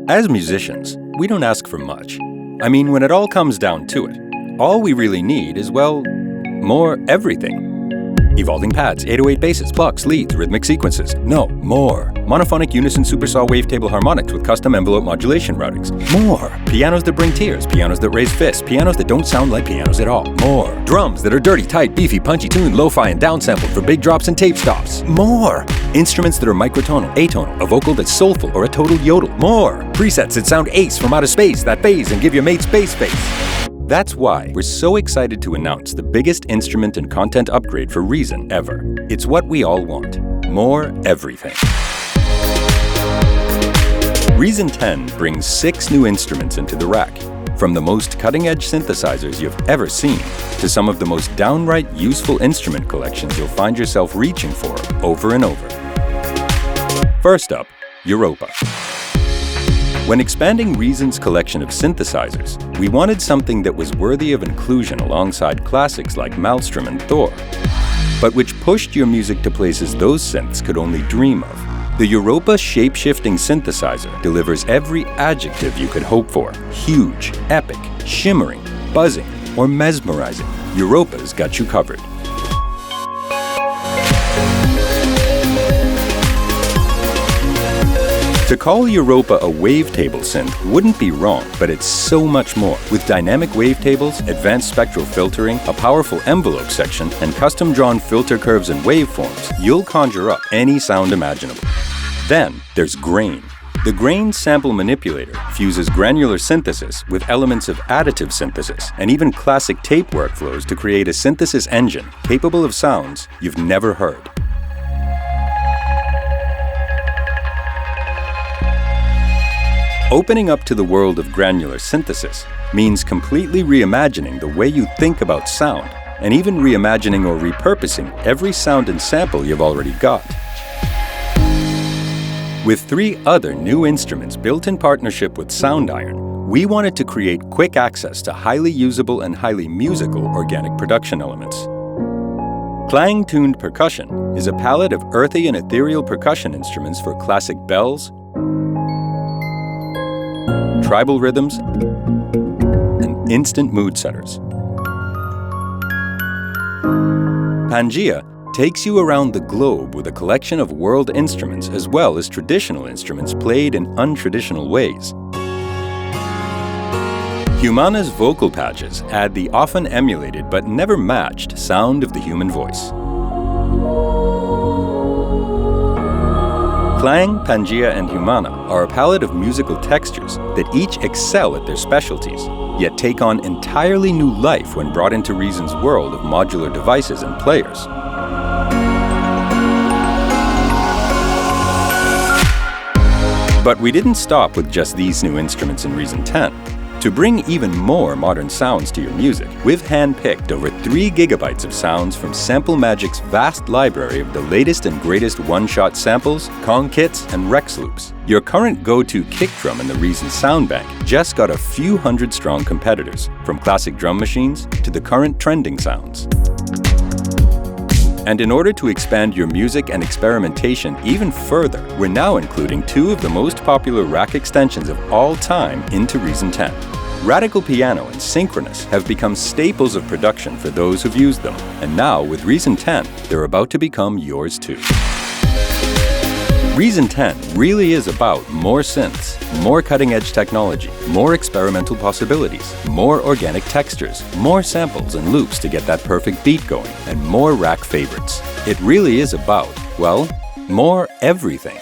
As musicians, we don't ask for much. I mean, when it all comes down to it, all we really need is, well, more everything. Evolving pads, 808 basses, plucks, leads, rhythmic sequences. No, more. Monophonic unison supersaw wavetable harmonics with custom envelope modulation routings. More. Pianos that bring tears, pianos that raise fists, pianos that don't sound like pianos at all. More. Drums that are dirty, tight, beefy, punchy tuned, lo-fi and downsampled for big drops and tape stops. More. Instruments that are microtonal, atonal, a vocal that's soulful or a total yodel. More. Presets that sound ace from outer space, that phase and give your mate space face. That's why we're so excited to announce the biggest instrument and content upgrade for Reason ever. It's what we all want. More everything. Reason 10 brings 6 new instruments into the rack. From the most cutting-edge synthesizers you've ever seen, to some of the most downright useful instrument collections you'll find yourself reaching for over and over. First up, Europa. When expanding Reason's collection of synthesizers, we wanted something that was worthy of inclusion alongside classics like Maelstrom and Thor, but which pushed your music to places those synths could only dream of. The Europa shape-shifting synthesizer delivers every adjective you could hope for: huge, epic, shimmering, buzzing, or mesmerizing. Europa's got you covered. To call Europa a wavetable synth wouldn't be wrong, but it's so much more. With dynamic wavetables, advanced spectral filtering, a powerful envelope section, and custom-drawn filter curves and waveforms, you'll conjure up any sound imaginable. Then there's Grain. The Grain sample manipulator fuses granular synthesis with elements of additive synthesis and even classic tape workflows to create a synthesis engine capable of sounds you've never heard. Opening up to the world of granular synthesis means completely reimagining the way you think about sound, and even reimagining or repurposing every sound and sample you've already got. With 3 other new instruments built in partnership with SoundIron, we wanted to create quick access to highly usable and highly musical organic production elements. Klang Tuned Percussion is a palette of earthy and ethereal percussion instruments for classic bells, tribal rhythms, and instant mood setters. Pangea takes you around the globe with a collection of world instruments as well as traditional instruments played in untraditional ways. Humana's vocal patches add the often emulated but never matched sound of the human voice. Clang, Pangea, and Humana are a palette of musical textures that each excel at their specialties, yet take on entirely new life when brought into Reason's world of modular devices and players. But we didn't stop with just these new instruments in Reason 10. To bring even more modern sounds to your music, we've handpicked over 3 gigabytes of sounds from Sample Magic's vast library of the latest and greatest one-shot samples, Kong kits, and Rex loops. Your current go-to kick drum in the Reason sound bank just got a few hundred strong competitors, from classic drum machines to the current trending sounds. And in order to expand your music and experimentation even further, we're now including 2 of the most popular rack extensions of all time into Reason 10. Radical Piano and Synchronous have become staples of production for those who've used them, and now with Reason 10, they're about to become yours too. Reason 10 really is about more synths, more cutting-edge technology, more experimental possibilities, more organic textures, more samples and loops to get that perfect beat going, and more rack favorites. It really is about, well, more everything.